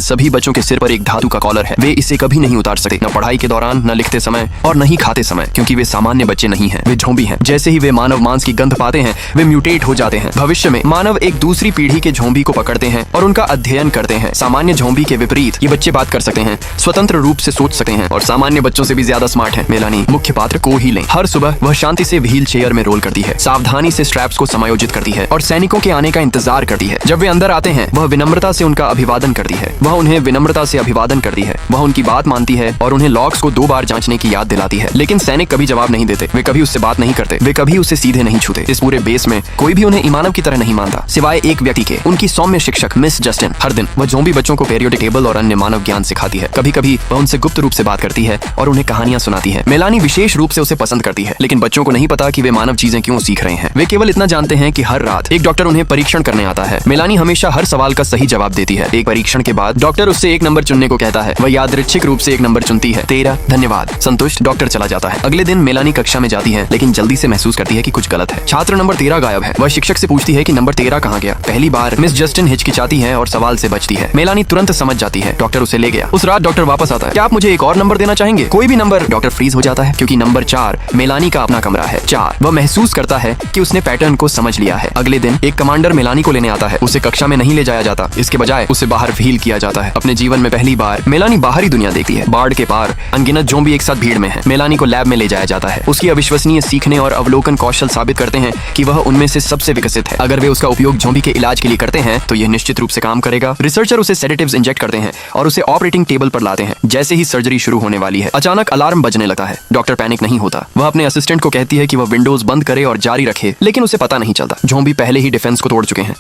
इन सभी बच्चों के सिर पर एक धातु का कॉलर है। वे इसे कभी नहीं उतार सकते, न पढ़ाई के दौरान, न लिखते समय और न ही खाते समय, क्योंकि वे सामान्य बच्चे नहीं हैं, वे ज़ॉम्बी हैं। जैसे ही वे मानव मांस की गंध पाते हैं, वे म्यूटेट हो जाते हैं। भविष्य में मानव एक दूसरी पीढ़ी के ज़ॉम्बी को पकड़ते हैं और उनका अध्ययन करते हैं। सामान्य ज़ॉम्बी के विपरीत ये बच्चे बात कर सकते हैं, स्वतंत्र रूप से सोच सकते हैं और सामान्य बच्चों से भी ज्यादा स्मार्ट हैं। मेलानी मुख्य पात्र को ही लें। हर सुबह वह शांति से व्हील चेयर में रोल करती है, सावधानी से स्ट्रैप्स को समायोजित करती है और सैनिकों के आने का इंतजार करती है। जब वे अंदर आते हैं, वह विनम्रता से उनका अभिवादन करती है। वह उन्हें विनम्रता से अभिवादन करती है। वह उनकी बात मानती है और उन्हें लॉक्स को 2 बार जांचने की याद दिलाती है। लेकिन सैनिक कभी जवाब नहीं देते, वे कभी उससे बात नहीं करते, वे कभी उसे सीधे नहीं छूते। इस पूरे बेस में कोई भी उन्हें इमानव की तरह नहीं मानता, सिवाय एक व्यक्ति के, उनकी सौम्य शिक्षक मिस जस्टिन। हर दिन वह ज़ॉम्बी बच्चों को पीरियोडिक टेबल और अन्य मानव ज्ञान सिखाती है। कभी कभी वह उनसे गुप्त रूप से बात करती है और उन्हें कहानियां सुनाती है। मेलानी विशेष रूप से उसे पसंद करती है, लेकिन बच्चों को नहीं पता कि वे मानव चीजें क्यों सीख रहे हैं। वे केवल इतना जानते हैं कि हर रात एक डॉक्टर उन्हें परीक्षण करने आता है। मेलानी हमेशा हर सवाल का सही जवाब देती है। एक परीक्षण के बाद डॉक्टर उससे एक नंबर चुनने को कहता है। वह यादृच्छिक रूप से एक नंबर चुनती है, 13। धन्यवाद। संतुष्ट, डॉक्टर चला जाता है। अगले दिन मेलानी कक्षा में जाती है, लेकिन जल्दी से महसूस करती है कि कुछ गलत है। छात्र नंबर 13 गायब है। वह शिक्षक से पूछती है कि नंबर 13 कहाँ गया। पहली बार मिस जस्टिन हिचकिचाती है और सवाल से बचती है। मेलानी तुरंत समझ जाती है, डॉक्टर उसे ले गया। उस रात डॉक्टर वापस आता है। क्या आप मुझे एक और नंबर देना चाहेंगे? कोई भी नंबर। डॉक्टर फ्रीज हो जाता है, क्योंकि नंबर 4 मेलानी का अपना कमरा है। 4 वह महसूस करता है कि उसने पैटर्न को समझ लिया है। अगले दिन एक कमांडर मेलानी को लेने आता है। उसे कक्षा में नहीं ले जाया जाता, इसके बजाय उसे बाहर व्हील किया जाता है। अपने जीवन में पहली बार मेलानी बाहरी दुनिया देखती है। बाढ़ के पार अनगिनत ज़ॉम्बी एक साथ भीड़ में है। मेलानी को लैब में ले जाया जाता है। उसकी अविश्वसनीय सीखने और अवलोकन कौशल साबित करते हैं कि वह उनमें से सबसे विकसित है। अगर वे उसका उपयोग ज़ॉम्बी के इलाज के लिए करते हैं, तो यह निश्चित रूप से काम करेगा। रिसर्चर उसे सेडेटिव्स इंजेक्ट करते हैं और उसे ऑपरेटिंग टेबल पर लाते हैं। जैसे ही सर्जरी शुरू होने वाली है, अचानक अलार्म बजने लगता है। डॉक्टर पैनिक नहीं होता। वह अपने असिस्टेंट को कहती है कि वह विंडोज बंद करे और जारी रखे, लेकिन उसे पता नहीं चलता, ज़ॉम्बी पहले ही डिफेंस को तोड़ चुके हैं।